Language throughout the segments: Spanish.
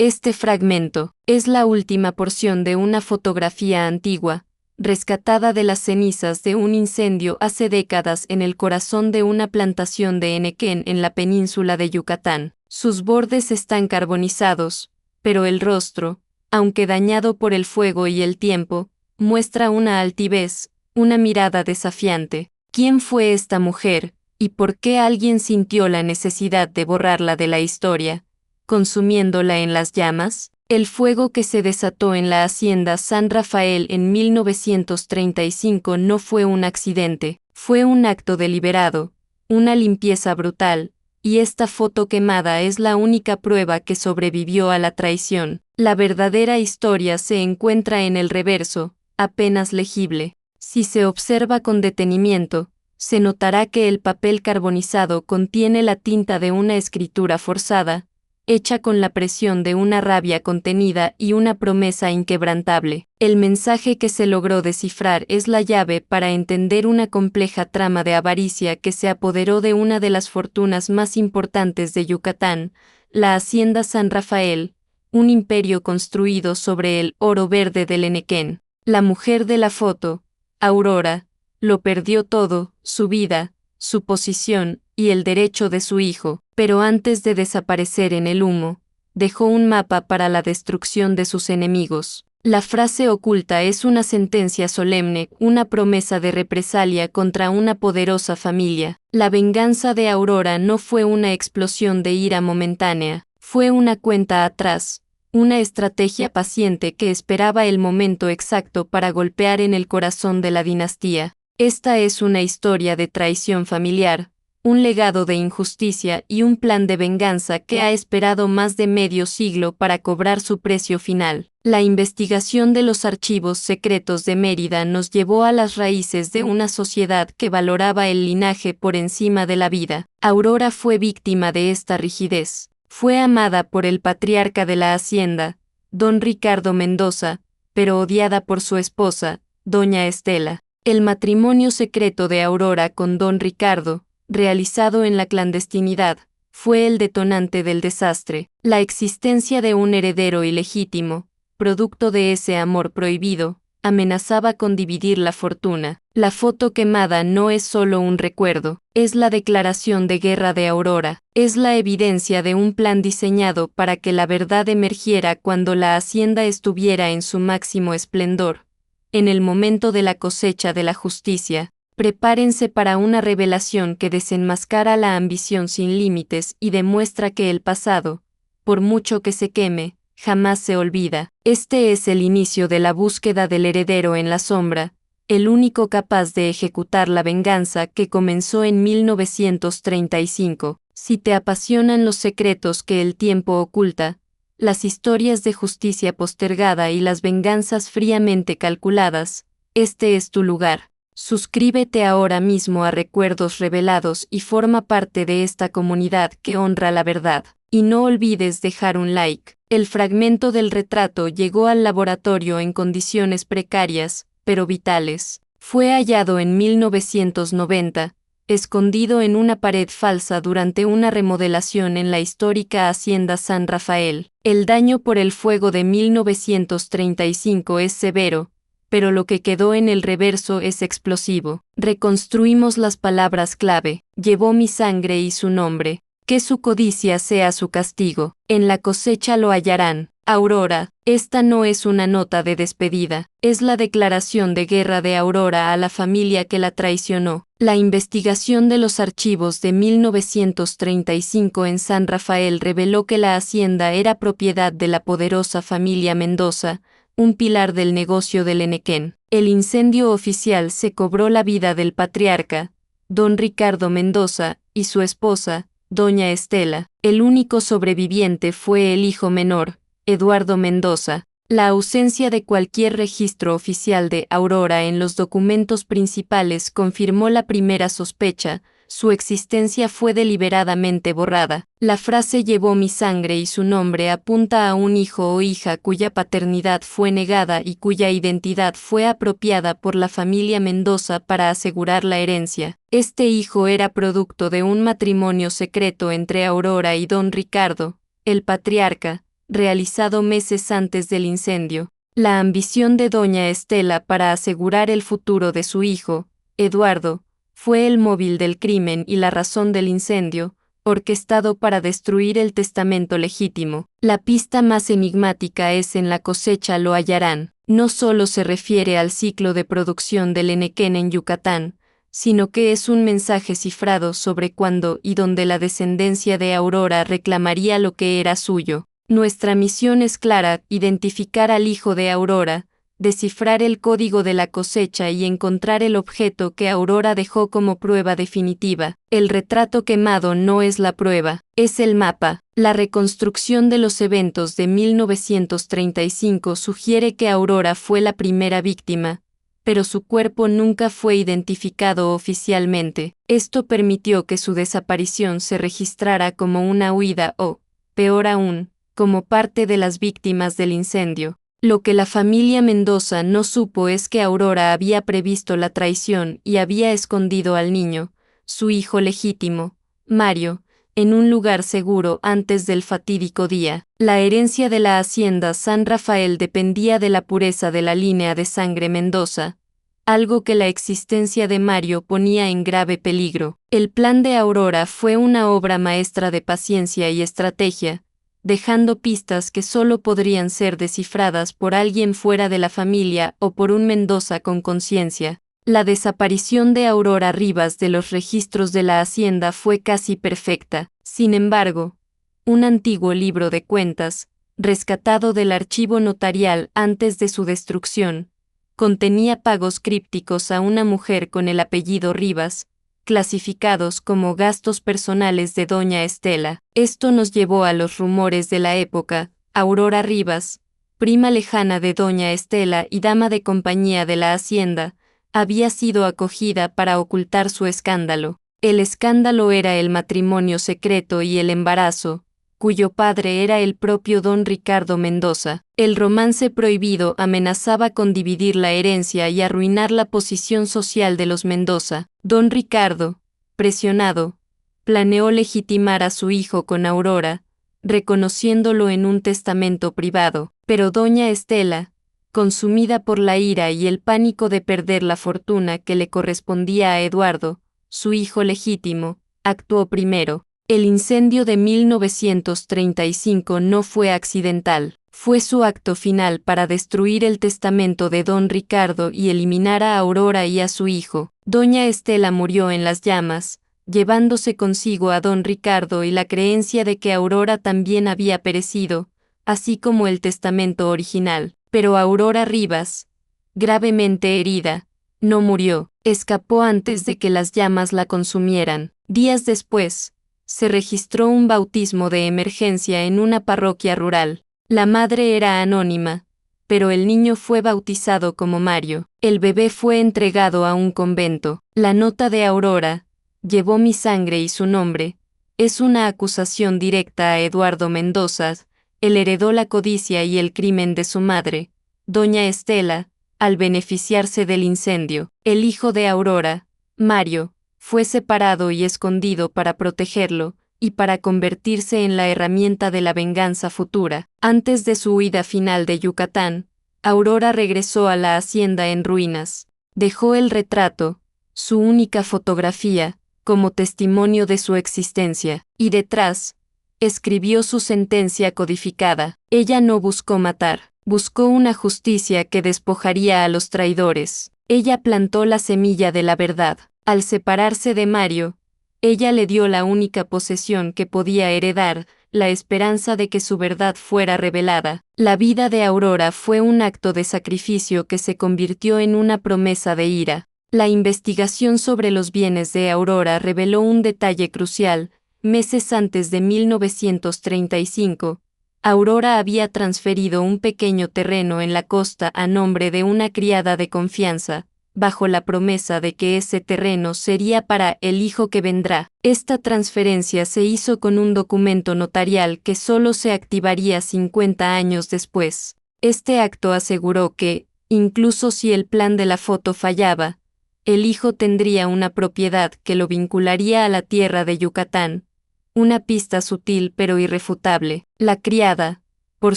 Este fragmento es la última porción de una fotografía antigua, rescatada de las cenizas de un incendio hace décadas en el corazón de una plantación de henequén en la península de Yucatán. Sus bordes están carbonizados, pero el rostro, aunque dañado por el fuego y el tiempo, muestra una altivez, una mirada desafiante. ¿Quién fue esta mujer, y por qué alguien sintió la necesidad de borrarla de la historia, consumiéndola en las llamas? El fuego que se desató en la hacienda San Rafael en 1935 no fue un accidente, fue un acto deliberado, una limpieza brutal, y esta foto quemada es la única prueba que sobrevivió a la traición. La verdadera historia se encuentra en el reverso, apenas legible. Si se observa con detenimiento, se notará que el papel carbonizado contiene la tinta de una escritura forzada, hecha con la presión de una rabia contenida y una promesa inquebrantable. El mensaje que se logró descifrar es la llave para entender una compleja trama de avaricia que se apoderó de una de las fortunas más importantes de Yucatán, la Hacienda San Rafael, un imperio construido sobre el oro verde del henequén. La mujer de la foto, Aurora, lo perdió todo, su vida, su posición y el derecho de su hijo, pero antes de desaparecer en el humo, dejó un mapa para la destrucción de sus enemigos. La frase oculta es una sentencia solemne, una promesa de represalia contra una poderosa familia. La venganza de Aurora no fue una explosión de ira momentánea, fue una cuenta atrás, una estrategia paciente que esperaba el momento exacto para golpear en el corazón de la dinastía. Esta es una historia de traición familiar, un legado de injusticia y un plan de venganza que ha esperado más de medio siglo para cobrar su precio final. La investigación de los archivos secretos de Mérida nos llevó a las raíces de una sociedad que valoraba el linaje por encima de la vida. Aurora fue víctima de esta rigidez. Fue amada por el patriarca de la hacienda, don Ricardo Mendoza, pero odiada por su esposa, doña Estela. El matrimonio secreto de Aurora con don Ricardo, realizado en la clandestinidad, fue el detonante del desastre. La existencia de un heredero ilegítimo, producto de ese amor prohibido, amenazaba con dividir la fortuna. La foto quemada no es solo un recuerdo, es la declaración de guerra de Aurora, es la evidencia de un plan diseñado para que la verdad emergiera cuando la hacienda estuviera en su máximo esplendor. En el momento de la cosecha de la justicia, prepárense para una revelación que desenmascara la ambición sin límites y demuestra que el pasado, por mucho que se queme, jamás se olvida. Este es el inicio de la búsqueda del heredero en la sombra, el único capaz de ejecutar la venganza que comenzó en 1935. Si te apasionan los secretos que el tiempo oculta, las historias de justicia postergada y las venganzas fríamente calculadas, este es tu lugar. Suscríbete ahora mismo a Recuerdos Revelados y forma parte de esta comunidad que honra la verdad. Y no olvides dejar un like. El fragmento del retrato llegó al laboratorio en condiciones precarias, pero vitales. Fue hallado en 1990, escondido en una pared falsa durante una remodelación en la histórica Hacienda San Rafael. El daño por el fuego de 1935 es severo, pero lo que quedó en el reverso es explosivo. Reconstruimos las palabras clave: llevó mi sangre y su nombre. Que su codicia sea su castigo. En la cosecha lo hallarán. Aurora, esta no es una nota de despedida, es la declaración de guerra de Aurora a la familia que la traicionó. La investigación de los archivos de 1935 en San Rafael reveló que la hacienda era propiedad de la poderosa familia Mendoza, un pilar del negocio del henequén. El incendio oficial se cobró la vida del patriarca, don Ricardo Mendoza, y su esposa, doña Estela. El único sobreviviente fue el hijo menor, Eduardo Mendoza. La ausencia de cualquier registro oficial de Aurora en los documentos principales confirmó la primera sospecha: su existencia fue deliberadamente borrada. La frase llevó mi sangre y su nombre apunta a un hijo o hija cuya paternidad fue negada y cuya identidad fue apropiada por la familia Mendoza para asegurar la herencia. Este hijo era producto de un matrimonio secreto entre Aurora y don Ricardo, el patriarca, realizado meses antes del incendio. La ambición de doña Estela para asegurar el futuro de su hijo, Eduardo, fue el móvil del crimen y la razón del incendio, orquestado para destruir el testamento legítimo. La pista más enigmática es en la cosecha lo hallarán. No solo se refiere al ciclo de producción del henequén en Yucatán, sino que es un mensaje cifrado sobre cuándo y dónde la descendencia de Aurora reclamaría lo que era suyo. Nuestra misión es clara: identificar al hijo de Aurora, descifrar el código de la cosecha y encontrar el objeto que Aurora dejó como prueba definitiva. El retrato quemado no es la prueba, es el mapa. La reconstrucción de los eventos de 1935 sugiere que Aurora fue la primera víctima, pero su cuerpo nunca fue identificado oficialmente. Esto permitió que su desaparición se registrara como una huida o, peor aún, como parte de las víctimas del incendio. Lo que la familia Mendoza no supo es que Aurora había previsto la traición y había escondido al niño, su hijo legítimo, Mario, en un lugar seguro antes del fatídico día. La herencia de la hacienda San Rafael dependía de la pureza de la línea de sangre Mendoza, algo que la existencia de Mario ponía en grave peligro. El plan de Aurora fue una obra maestra de paciencia y estrategia, dejando pistas que solo podrían ser descifradas por alguien fuera de la familia o por un Mendoza con conciencia. La desaparición de Aurora Rivas de los registros de la hacienda fue casi perfecta. Sin embargo, un antiguo libro de cuentas, rescatado del archivo notarial antes de su destrucción, contenía pagos crípticos a una mujer con el apellido Rivas, clasificados como gastos personales de doña Estela. Esto nos llevó a los rumores de la época. Aurora Rivas, prima lejana de doña Estela y dama de compañía de la hacienda, había sido acogida para ocultar su escándalo. El escándalo era el matrimonio secreto y el embarazo, cuyo padre era el propio don Ricardo Mendoza. El romance prohibido amenazaba con dividir la herencia y arruinar la posición social de los Mendoza. Don Ricardo, presionado, planeó legitimar a su hijo con Aurora, reconociéndolo en un testamento privado, pero doña Estela, consumida por la ira y el pánico de perder la fortuna que le correspondía a Eduardo, su hijo legítimo, actuó primero. El incendio de 1935 no fue accidental, fue su acto final para destruir el testamento de don Ricardo y eliminar a Aurora y a su hijo. Doña Estela murió en las llamas, llevándose consigo a don Ricardo y la creencia de que Aurora también había perecido, así como el testamento original. Pero Aurora Rivas, gravemente herida, no murió, escapó antes de que las llamas la consumieran. Días después, se registró un bautismo de emergencia en una parroquia rural. La madre era anónima, pero el niño fue bautizado como Mario. El bebé fue entregado a un convento. La nota de Aurora, llevó mi sangre y su nombre, es una acusación directa a Eduardo Mendoza. Él heredó la codicia y el crimen de su madre, doña Estela, al beneficiarse del incendio. El hijo de Aurora, Mario, fue separado y escondido para protegerlo, y para convertirse en la herramienta de la venganza futura. Antes de su huida final de Yucatán, Aurora regresó a la hacienda en ruinas. Dejó el retrato, su única fotografía, como testimonio de su existencia, y detrás, escribió su sentencia codificada. Ella no buscó matar, buscó una justicia que despojaría a los traidores. Ella plantó la semilla de la verdad. Al separarse de Mario, ella le dio la única posesión que podía heredar, la esperanza de que su verdad fuera revelada. La vida de Aurora fue un acto de sacrificio que se convirtió en una promesa de ira. La investigación sobre los bienes de Aurora reveló un detalle crucial. Meses antes de 1935, Aurora había transferido un pequeño terreno en la costa a nombre de una criada de confianza, bajo la promesa de que ese terreno sería para el hijo que vendrá. Esta transferencia se hizo con un documento notarial que solo se activaría 50 años después. Este acto aseguró que, incluso si el plan de la foto fallaba, el hijo tendría una propiedad que lo vincularía a la tierra de Yucatán. Una pista sutil pero irrefutable. La criada, Por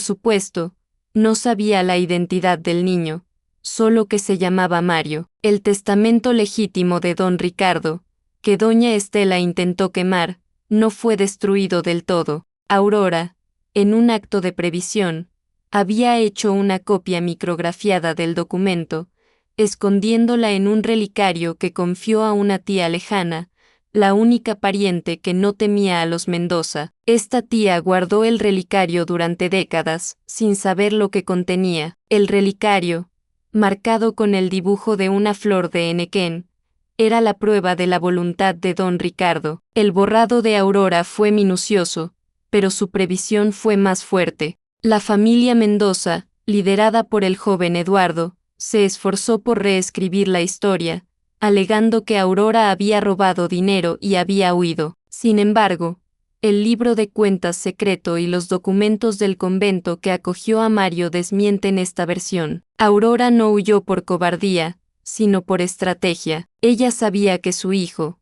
supuesto, no sabía la identidad del niño, solo que se llamaba Mario. El testamento legítimo de don Ricardo, que doña Estela intentó quemar, no fue destruido del todo. Aurora, en un acto de previsión, había hecho una copia micrografiada del documento, escondiéndola en un relicario que confió a una tía lejana, la única pariente que no temía a los Mendoza. Esta tía guardó el relicario durante décadas, sin saber lo que contenía. El relicario, marcado con el dibujo de una flor de henequén, era la prueba de la voluntad de don Ricardo. El borrado de Aurora fue minucioso, pero su previsión fue más fuerte. La familia Mendoza, liderada por el joven Eduardo, se esforzó por reescribir la historia, alegando que Aurora había robado dinero y había huido. Sin embargo, el libro de cuentas secreto y los documentos del convento que acogió a Mario desmienten esta versión. Aurora no huyó por cobardía, sino por estrategia. Ella sabía que su hijo,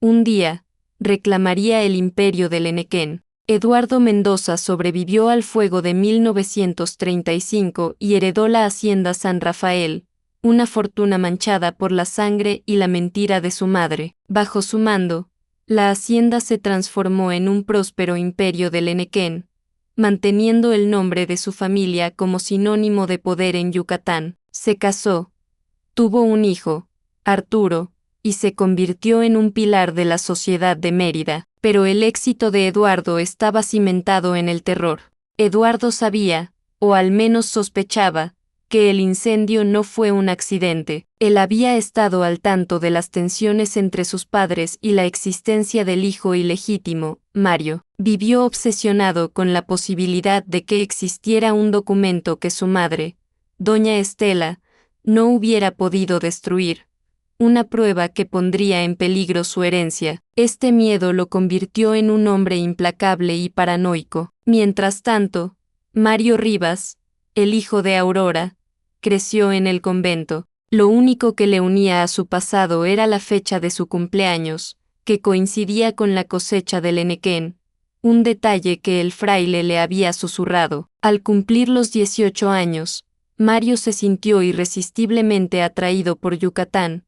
un día, reclamaría el imperio del Henequén. Eduardo Mendoza sobrevivió al fuego de 1935 y heredó la hacienda San Rafael, una fortuna manchada por la sangre y la mentira de su madre. Bajo su mando, la hacienda se transformó en un próspero imperio del Henequén, manteniendo el nombre de su familia como sinónimo de poder en Yucatán. Se casó, tuvo un hijo, Arturo, y se convirtió en un pilar de la sociedad de Mérida. Pero el éxito de Eduardo estaba cimentado en el terror. Eduardo sabía, o al menos sospechaba, que el incendio no fue un accidente. Él había estado al tanto de las tensiones entre sus padres y la existencia del hijo ilegítimo, Mario. Vivió obsesionado con la posibilidad de que existiera un documento que su madre, doña Estela, no hubiera podido destruir. Una prueba que pondría en peligro su herencia. Este miedo lo convirtió en un hombre implacable y paranoico. Mientras tanto, Mario Rivas, el hijo de Aurora, creció en el convento. Lo único que le unía a su pasado era la fecha de su cumpleaños, que coincidía con la cosecha del henequén, un detalle que el fraile le había susurrado. Al cumplir los 18 años, Mario se sintió irresistiblemente atraído por Yucatán,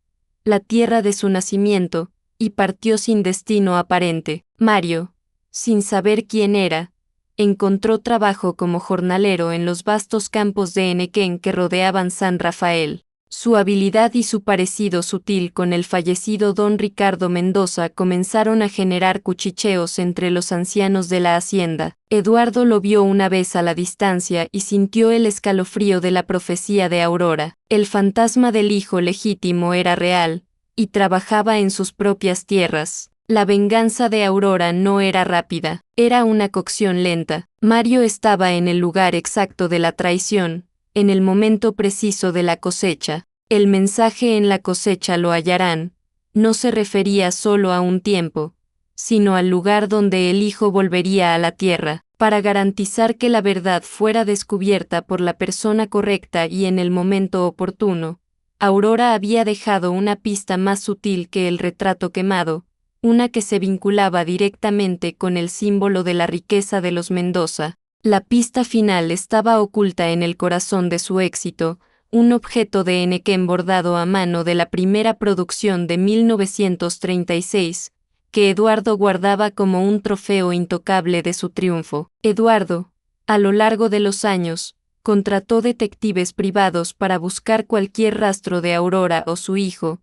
la tierra de su nacimiento, y partió sin destino aparente. Mario, sin saber quién era, encontró trabajo como jornalero en los vastos campos de henequén que rodeaban San Rafael. Su habilidad y su parecido sutil con el fallecido don Ricardo Mendoza comenzaron a generar cuchicheos entre los ancianos de la hacienda. Eduardo lo vio una vez a la distancia y sintió el escalofrío de la profecía de Aurora. El fantasma del hijo legítimo era real, y trabajaba en sus propias tierras. La venganza de Aurora no era rápida, era una cocción lenta. Mario estaba en el lugar exacto de la traición, en el momento preciso de la cosecha. El mensaje en la cosecha lo hallarán no se refería solo a un tiempo, sino al lugar donde el hijo volvería a la tierra, para garantizar que la verdad fuera descubierta por la persona correcta y en el momento oportuno. Aurora había dejado una pista más sutil que el retrato quemado, una que se vinculaba directamente con el símbolo de la riqueza de los Mendoza. La pista final estaba oculta en el corazón de su éxito, un objeto de henequén bordado a mano de la primera producción de 1936, que Eduardo guardaba como un trofeo intocable de su triunfo. Eduardo, a lo largo de los años, contrató detectives privados para buscar cualquier rastro de Aurora o su hijo,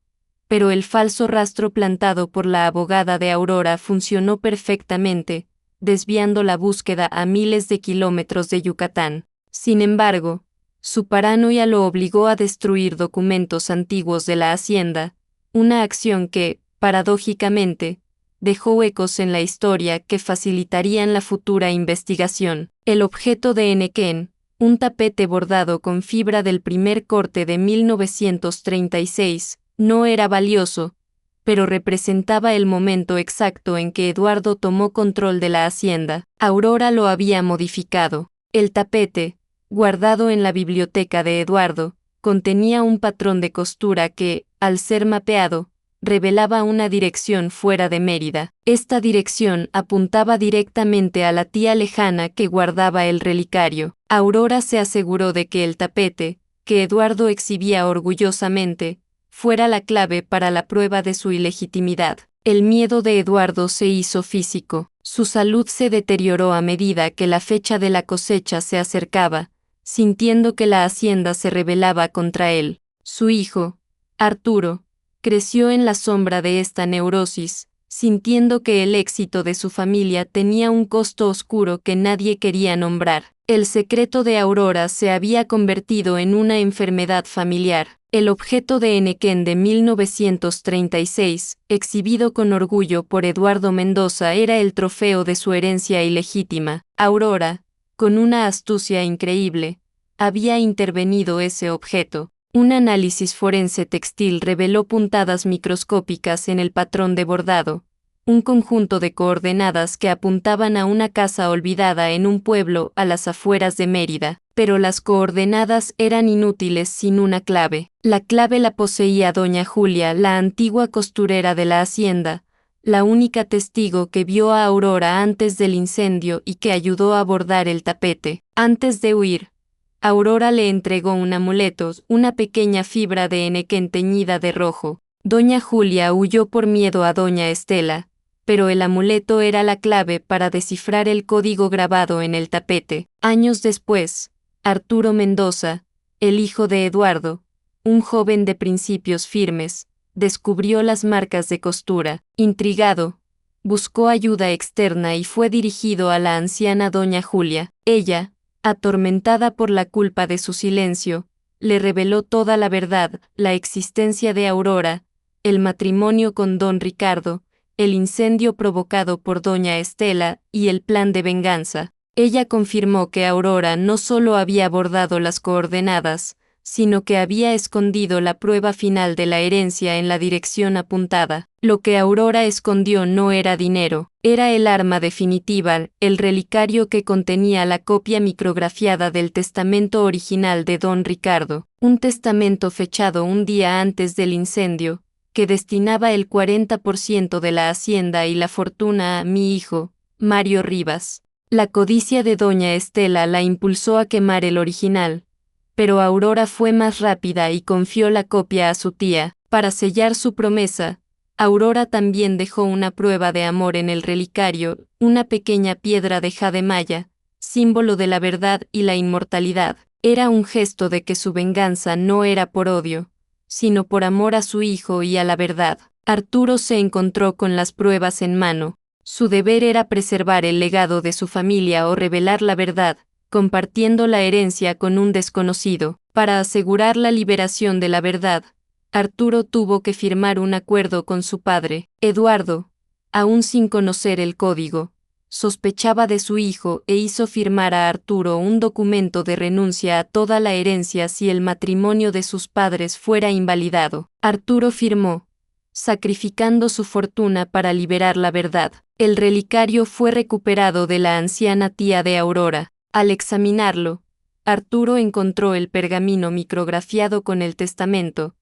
pero el falso rastro plantado por la abogada de Aurora funcionó perfectamente, desviando la búsqueda a miles de kilómetros de Yucatán. Sin embargo, su paranoia lo obligó a destruir documentos antiguos de la hacienda, una acción que, paradójicamente, dejó huecos en la historia que facilitarían la futura investigación. El objeto de henequén, un tapete bordado con fibra del primer corte de 1936, no era valioso, pero representaba el momento exacto en que Eduardo tomó control de la hacienda. Aurora lo había modificado. El tapete, guardado en la biblioteca de Eduardo, contenía un patrón de costura que, al ser mapeado, revelaba una dirección fuera de Mérida. Esta dirección apuntaba directamente a la tía lejana que guardaba el relicario. Aurora se aseguró de que el tapete, que Eduardo exhibía orgullosamente, fuera la clave para la prueba de su ilegitimidad. El miedo de Eduardo se hizo físico. Su salud se deterioró a medida que la fecha de la cosecha se acercaba, sintiendo que la hacienda se rebelaba contra él. Su hijo, Arturo, creció en la sombra de esta neurosis, sintiendo que el éxito de su familia tenía un costo oscuro que nadie quería nombrar. El secreto de Aurora se había convertido en una enfermedad familiar. El objeto de Henequén de 1936, exhibido con orgullo por Eduardo Mendoza, era el trofeo de su herencia ilegítima. Aurora, con una astucia increíble, había intervenido ese objeto. Un análisis forense textil reveló puntadas microscópicas en el patrón de bordado, un conjunto de coordenadas que apuntaban a una casa olvidada en un pueblo a las afueras de Mérida, pero las coordenadas eran inútiles sin una clave. La clave la poseía doña Julia, la antigua costurera de la hacienda, la única testigo que vio a Aurora antes del incendio y que ayudó a bordar el tapete. Antes de huir, Aurora le entregó un amuleto, una pequeña fibra de henequén teñida de rojo. Doña Julia huyó por miedo a doña Estela, pero el amuleto era la clave para descifrar el código grabado en el tapete. Años después, Arturo Mendoza, el hijo de Eduardo, un joven de principios firmes, descubrió las marcas de costura. Intrigado, buscó ayuda externa y fue dirigido a la anciana doña Julia. Ella, atormentada por la culpa de su silencio, le reveló toda la verdad: la existencia de Aurora, el matrimonio con don Ricardo, el incendio provocado por doña Estela y el plan de venganza. Ella confirmó que Aurora no solo había bordado las coordenadas, sino que había escondido la prueba final de la herencia en la dirección apuntada. Lo que Aurora escondió no era dinero, era el arma definitiva, el relicario que contenía la copia micrografiada del testamento original de don Ricardo, un testamento fechado un día antes del incendio, que destinaba el 40% de la hacienda y la fortuna a mi hijo, Mario Rivas. La codicia de doña Estela la impulsó a quemar el original, pero Aurora fue más rápida y confió la copia a su tía. Para sellar su promesa, Aurora también dejó una prueba de amor en el relicario, una pequeña piedra de jade maya, símbolo de la verdad y la inmortalidad. Era un gesto de que su venganza no era por odio, sino por amor a su hijo y a la verdad. Arturo se encontró con las pruebas en mano. Su deber era preservar el legado de su familia o revelar la verdad, compartiendo la herencia con un desconocido. Para asegurar la liberación de la verdad, Arturo tuvo que firmar un acuerdo con su padre. Eduardo, aún sin conocer el código, sospechaba de su hijo e hizo firmar a Arturo un documento de renuncia a toda la herencia si el matrimonio de sus padres fuera invalidado. Arturo firmó, sacrificando su fortuna para liberar la verdad. El relicario fue recuperado de la anciana tía de Aurora. Al examinarlo, Arturo encontró el pergamino micrografiado con el testamento,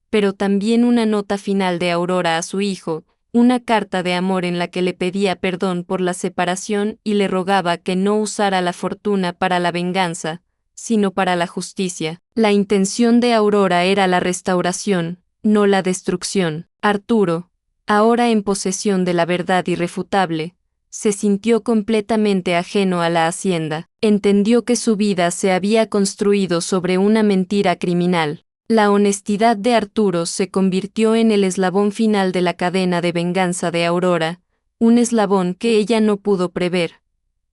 pero también una nota final de Aurora a su hijo, una carta de amor en la que le pedía perdón por la separación y le rogaba que no usara la fortuna para la venganza, sino para la justicia. La intención de Aurora era la restauración, no la destrucción. Arturo, ahora en posesión de la verdad irrefutable, se sintió completamente ajeno a la hacienda. Entendió que su vida se había construido sobre una mentira criminal. La honestidad de Arturo se convirtió en el eslabón final de la cadena de venganza de Aurora, un eslabón que ella no pudo prever,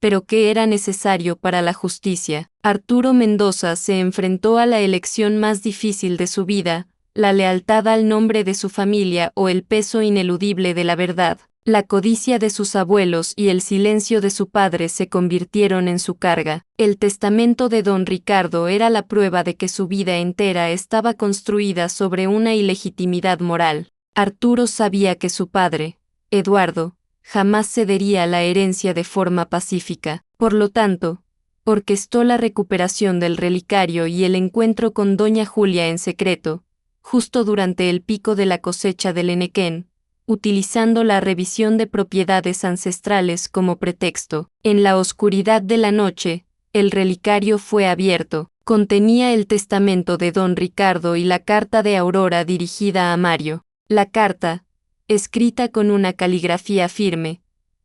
pero que era necesario para la justicia. Arturo Mendoza se enfrentó a la elección más difícil de su vida: la lealtad al nombre de su familia o el peso ineludible de la verdad. La codicia de sus abuelos y el silencio de su padre se convirtieron en su carga. El testamento de don Ricardo era la prueba de que su vida entera estaba construida sobre una ilegitimidad moral. Arturo sabía que su padre, Eduardo, jamás cedería la herencia de forma pacífica. Por lo tanto, orquestó la recuperación del relicario y el encuentro con doña Julia en secreto, justo durante el pico de la cosecha del henequén, utilizando la revisión de propiedades ancestrales como pretexto. En la oscuridad de la noche, el relicario fue abierto. Contenía el testamento de don Ricardo y la carta de Aurora dirigida a Mario. La carta, escrita con una caligrafía firme,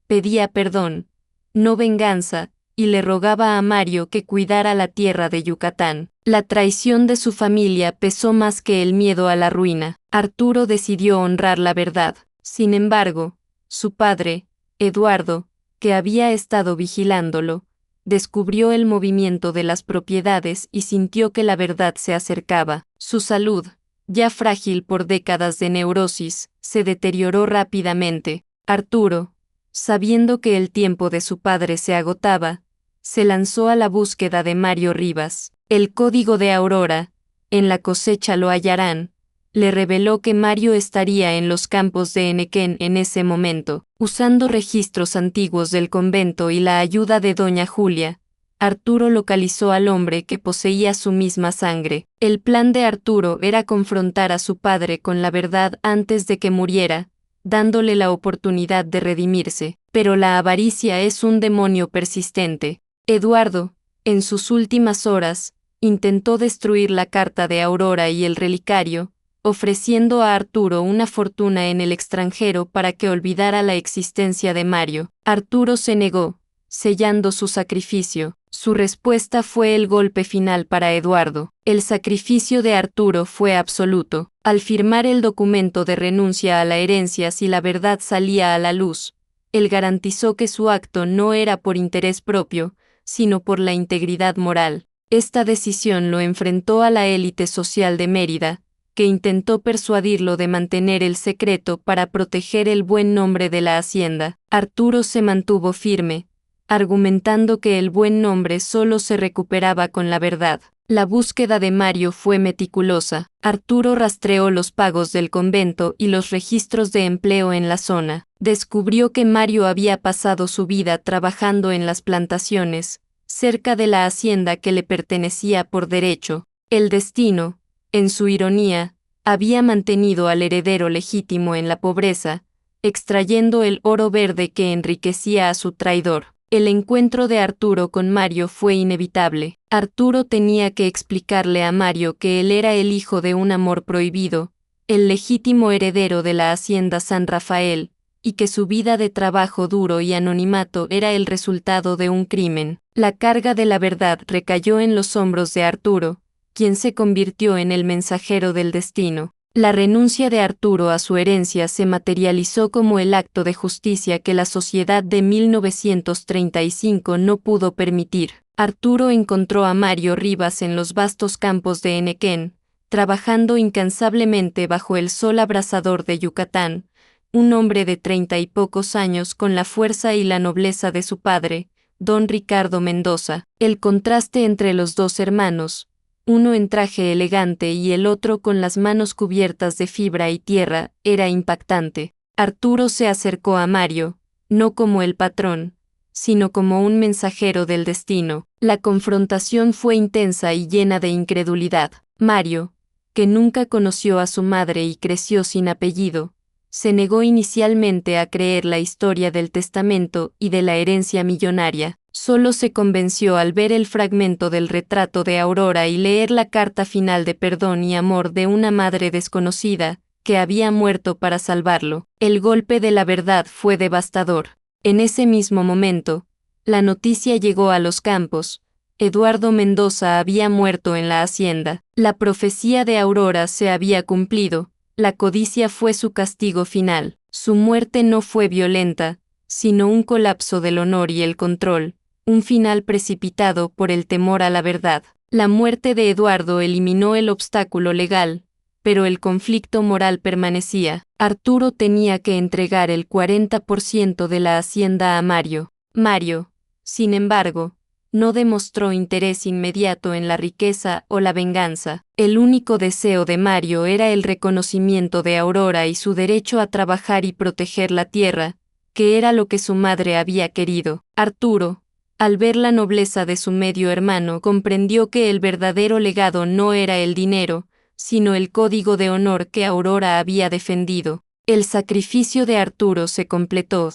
pedía perdón, no venganza, y le rogaba a Mario que cuidara la tierra de Yucatán. La traición de su familia pesó más que el miedo a la ruina. Arturo decidió honrar la verdad. Sin embargo, su padre, Eduardo, que había estado vigilándolo, descubrió el movimiento de las propiedades y sintió que la verdad se acercaba. Su salud, ya frágil por décadas de neurosis, se deterioró rápidamente. Arturo, sabiendo que el tiempo de su padre se agotaba, se lanzó a la búsqueda de Mario Rivas. El código de Aurora, en la cosecha lo hallarán, le reveló que Mario estaría en los campos de Henequén en ese momento. Usando registros antiguos del convento y la ayuda de doña Julia, Arturo localizó al hombre que poseía su misma sangre. El plan de Arturo era confrontar a su padre con la verdad antes de que muriera, dándole la oportunidad de redimirse. Pero la avaricia es un demonio persistente. Eduardo, en sus últimas horas, intentó destruir la carta de Aurora y el relicario, ofreciendo a Arturo una fortuna en el extranjero para que olvidara la existencia de Mario. Arturo se negó, sellando su sacrificio. Su respuesta fue el golpe final para Eduardo. El sacrificio de Arturo fue absoluto. Al firmar el documento de renuncia a la herencia si la verdad salía a la luz, él garantizó que su acto no era por interés propio, sino por la integridad moral. Esta decisión lo enfrentó a la élite social de Mérida, que intentó persuadirlo de mantener el secreto para proteger el buen nombre de la hacienda. Arturo se mantuvo firme, argumentando que el buen nombre solo se recuperaba con la verdad. La búsqueda de Mario fue meticulosa. Arturo rastreó los pagos del convento y los registros de empleo en la zona. Descubrió que Mario había pasado su vida trabajando en las plantaciones, cerca de la hacienda que le pertenecía por derecho. El destino, en su ironía, había mantenido al heredero legítimo en la pobreza, extrayendo el oro verde que enriquecía a su traidor. El encuentro de Arturo con Mario fue inevitable. Arturo tenía que explicarle a Mario que él era el hijo de un amor prohibido, el legítimo heredero de la hacienda San Rafael, y que su vida de trabajo duro y anonimato era el resultado de un crimen. La carga de la verdad recayó en los hombros de Arturo, quien se convirtió en el mensajero del destino. La renuncia de Arturo a su herencia se materializó como el acto de justicia que la sociedad de 1935 no pudo permitir. Arturo encontró a Mario Rivas en los vastos campos de Henequén, trabajando incansablemente bajo el sol abrasador de Yucatán, un hombre de 30 y pocos años con la fuerza y la nobleza de su padre, don Ricardo Mendoza. El contraste entre los dos hermanos, uno en traje elegante y el otro con las manos cubiertas de fibra y tierra, era impactante. Arturo se acercó a Mario, no como el patrón, sino como un mensajero del destino. La confrontación fue intensa y llena de incredulidad. Mario, que nunca conoció a su madre y creció sin apellido, se negó inicialmente a creer la historia del testamento y de la herencia millonaria. Solo se convenció al ver el fragmento del retrato de Aurora y leer la carta final de perdón y amor de una madre desconocida, que había muerto para salvarlo. El golpe de la verdad fue devastador. En ese mismo momento, la noticia llegó a los campos. Eduardo Mendoza había muerto en la hacienda. La profecía de Aurora se había cumplido. La codicia fue su castigo final. Su muerte no fue violenta, sino un colapso del honor y el control, un final precipitado por el temor a la verdad. La muerte de Eduardo eliminó el obstáculo legal, pero el conflicto moral permanecía. Arturo tenía que entregar el 40% de la hacienda a Mario. Mario, sin embargo, no demostró interés inmediato en la riqueza o la venganza. El único deseo de Mario era el reconocimiento de Aurora y su derecho a trabajar y proteger la tierra, que era lo que su madre había querido. Arturo, al ver la nobleza de su medio hermano, comprendió que el verdadero legado no era el dinero, sino el código de honor que Aurora había defendido. El sacrificio de Arturo se completó.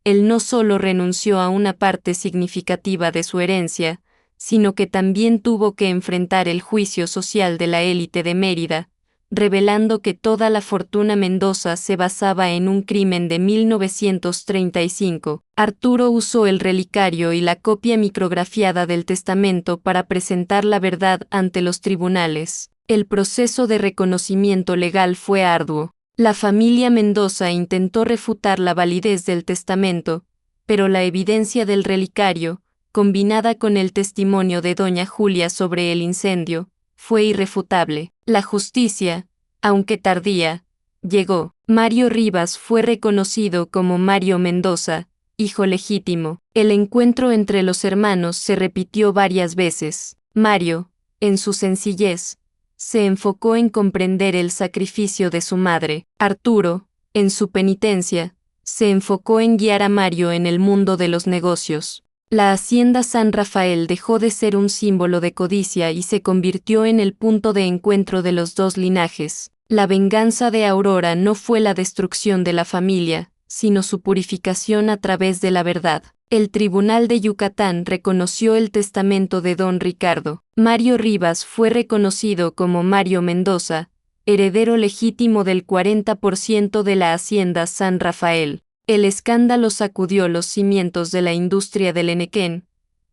Él no solo renunció a una parte significativa de su herencia, sino que también tuvo que enfrentar el juicio social de la élite de Mérida, revelando que toda la fortuna Mendoza se basaba en un crimen de 1935. Arturo usó el relicario y la copia micrografiada del testamento para presentar la verdad ante los tribunales. El proceso de reconocimiento legal fue arduo. La familia Mendoza intentó refutar la validez del testamento, pero la evidencia del relicario, combinada con el testimonio de doña Julia sobre el incendio, fue irrefutable. La justicia, aunque tardía, llegó. Mario Rivas fue reconocido como Mario Mendoza, hijo legítimo. El encuentro entre los hermanos se repitió varias veces. Mario, en su sencillez, se enfocó en comprender el sacrificio de su madre. Arturo, en su penitencia, se enfocó en guiar a Mario en el mundo de los negocios. La hacienda San Rafael dejó de ser un símbolo de codicia y se convirtió en el punto de encuentro de los dos linajes. La venganza de Aurora no fue la destrucción de la familia, sino su purificación a través de la verdad. El Tribunal de Yucatán reconoció el testamento de don Ricardo. Mario Rivas fue reconocido como Mario Mendoza, heredero legítimo del 40% de la hacienda San Rafael. El escándalo sacudió los cimientos de la industria del henequén,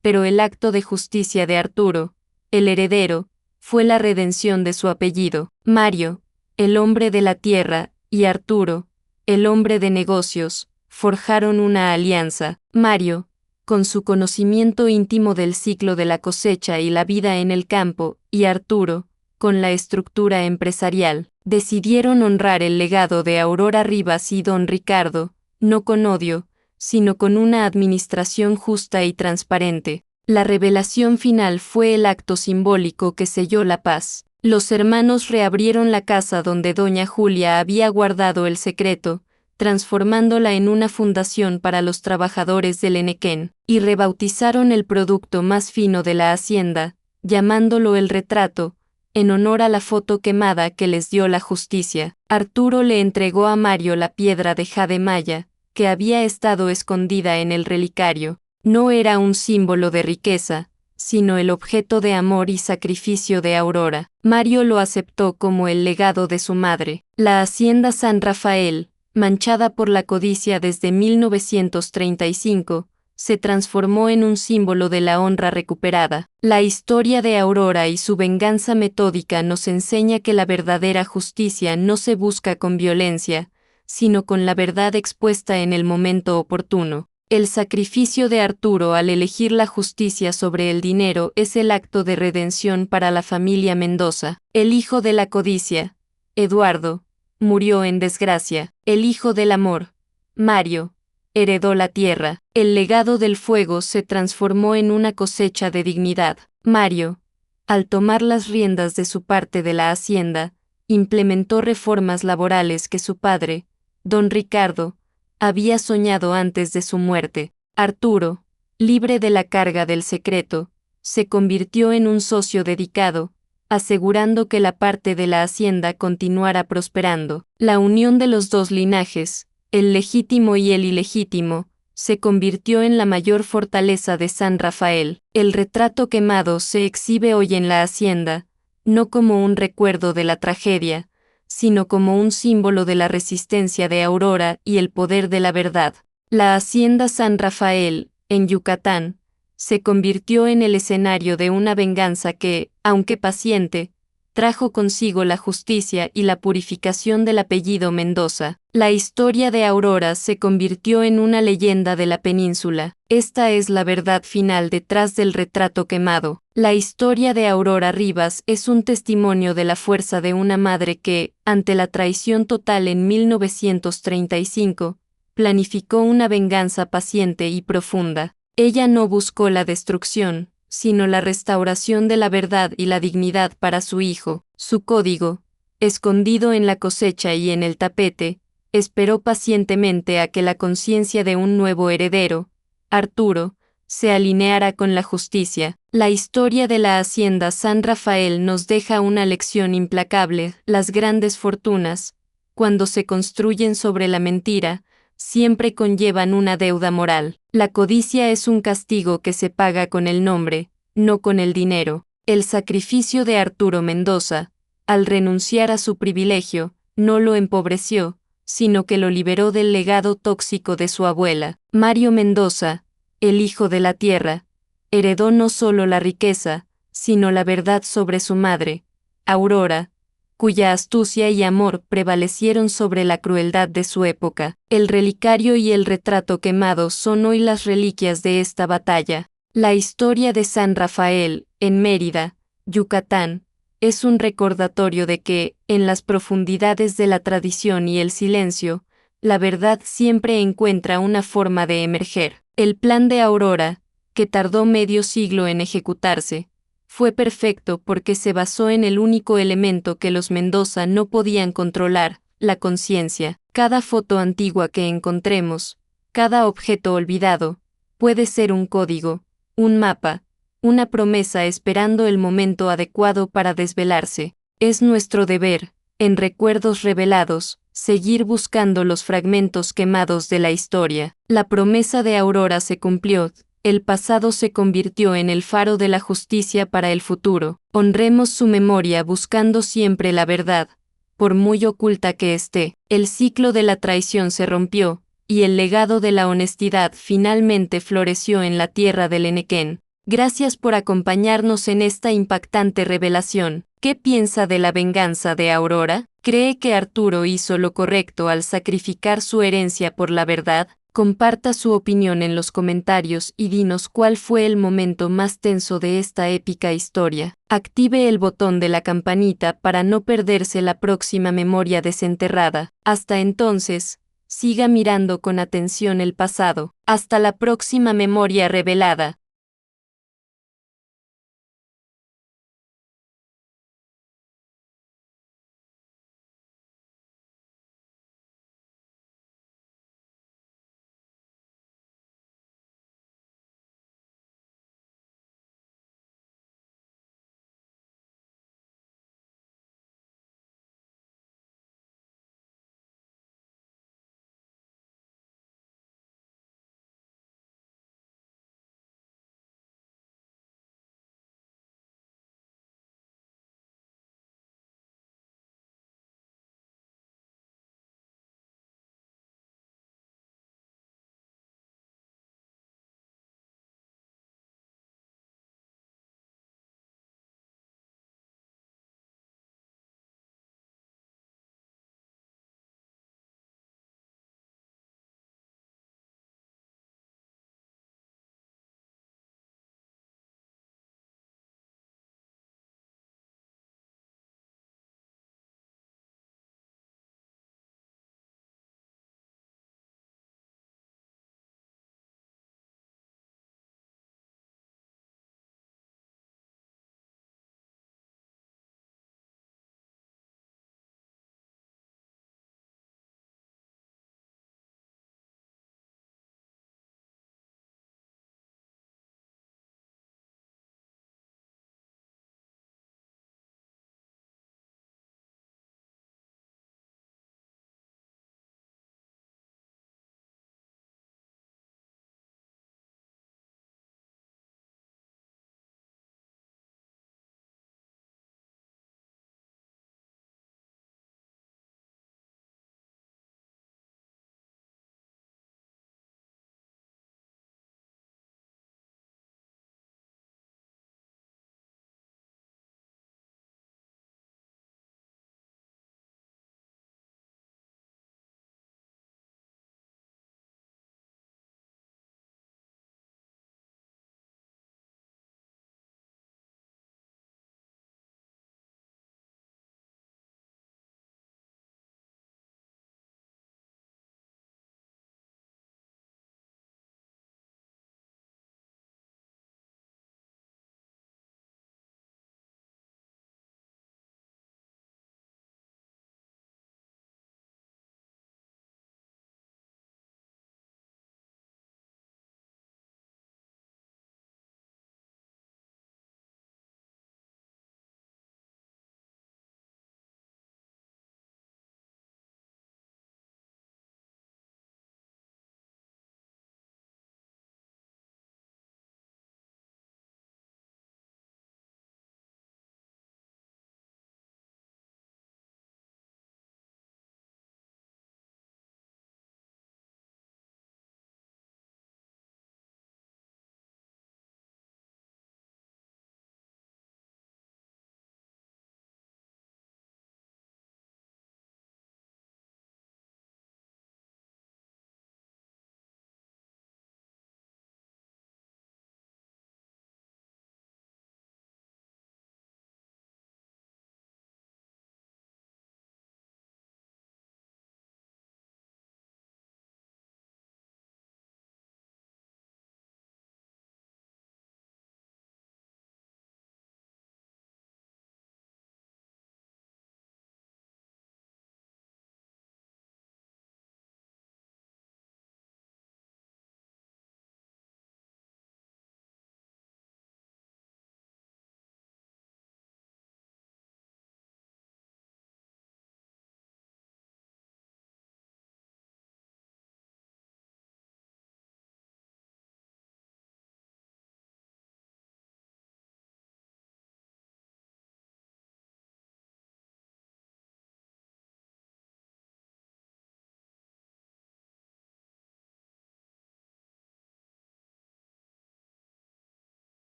pero el acto de justicia de Arturo, el heredero, fue la redención de su apellido. Mario, el hombre de la tierra, y Arturo, el hombre de negocios, forjaron una alianza. Mario, con su conocimiento íntimo del ciclo de la cosecha y la vida en el campo, y Arturo, con la estructura empresarial, decidieron honrar el legado de Aurora Rivas y don Ricardo, no con odio, sino con una administración justa y transparente. La revelación final fue el acto simbólico que selló la paz. Los hermanos reabrieron la casa donde doña Julia había guardado el secreto, transformándola en una fundación para los trabajadores del henequén, y rebautizaron el producto más fino de la hacienda, llamándolo el retrato, en honor a la foto quemada que les dio la justicia. Arturo le entregó a Mario la piedra de jade maya, que había estado escondida en el relicario. No era un símbolo de riqueza, sino el objeto de amor y sacrificio de Aurora. Mario lo aceptó como el legado de su madre. La hacienda San Rafael, manchada por la codicia desde 1935, se transformó en un símbolo de la honra recuperada. La historia de Aurora y su venganza metódica nos enseña que la verdadera justicia no se busca con violencia, sino con la verdad expuesta en el momento oportuno. El sacrificio de Arturo al elegir la justicia sobre el dinero es el acto de redención para la familia Mendoza. El hijo de la codicia, Eduardo, murió en desgracia. El hijo del amor, Mario, heredó la tierra. El legado del fuego se transformó en una cosecha de dignidad. Mario, al tomar las riendas de su parte de la hacienda, implementó reformas laborales que su padre, don Ricardo, había soñado antes de su muerte. Arturo, libre de la carga del secreto, se convirtió en un socio dedicado, asegurando que la parte de la hacienda continuara prosperando. La unión de los dos linajes, el legítimo y el ilegítimo, se convirtió en la mayor fortaleza de San Rafael. El retrato quemado se exhibe hoy en la hacienda, no como un recuerdo de la tragedia, sino como un símbolo de la resistencia de Aurora y el poder de la verdad. La hacienda San Rafael, en Yucatán, se convirtió en el escenario de una venganza que, aunque paciente, trajo consigo la justicia y la purificación del apellido Mendoza. La historia de Aurora se convirtió en una leyenda de la península. Esta es la verdad final detrás del retrato quemado. La historia de Aurora Rivas es un testimonio de la fuerza de una madre que, ante la traición total en 1935, planificó una venganza paciente y profunda. Ella no buscó la destrucción, sino la restauración de la verdad y la dignidad para su hijo. Su código, escondido en la cosecha y en el tapete, esperó pacientemente a que la conciencia de un nuevo heredero, Arturo, se alineara con la justicia. La historia de la hacienda San Rafael nos deja una lección implacable: las grandes fortunas, cuando se construyen sobre la mentira, siempre conllevan una deuda moral. La codicia es un castigo que se paga con el nombre, no con el dinero. El sacrificio de Arturo Mendoza, al renunciar a su privilegio, no lo empobreció, sino que lo liberó del legado tóxico de su abuela. Mario Mendoza, el hijo de la tierra, heredó no solo la riqueza, sino la verdad sobre su madre, Aurora, cuya astucia y amor prevalecieron sobre la crueldad de su época. El relicario y el retrato quemado son hoy las reliquias de esta batalla. La historia de San Rafael, en Mérida, Yucatán, es un recordatorio de que, en las profundidades de la tradición y el silencio, la verdad siempre encuentra una forma de emerger. El plan de Aurora, que tardó medio siglo en ejecutarse, fue perfecto porque se basó en el único elemento que los Mendoza no podían controlar, la conciencia. Cada foto antigua que encontremos, cada objeto olvidado, puede ser un código, un mapa, una promesa esperando el momento adecuado para desvelarse. Es nuestro deber, en recuerdos revelados, seguir buscando los fragmentos quemados de la historia. La promesa de Aurora se cumplió. El pasado se convirtió en el faro de la justicia para el futuro. Honremos su memoria buscando siempre la verdad, por muy oculta que esté. El ciclo de la traición se rompió, y el legado de la honestidad finalmente floreció en la tierra del Enequén. Gracias por acompañarnos en esta impactante revelación. ¿Qué piensa de la venganza de Aurora? ¿Cree que Arturo hizo lo correcto al sacrificar su herencia por la verdad? Comparta su opinión en los comentarios y dinos cuál fue el momento más tenso de esta épica historia. Active el botón de la campanita para no perderse la próxima memoria desenterrada. Hasta entonces, siga mirando con atención el pasado. Hasta la próxima memoria revelada.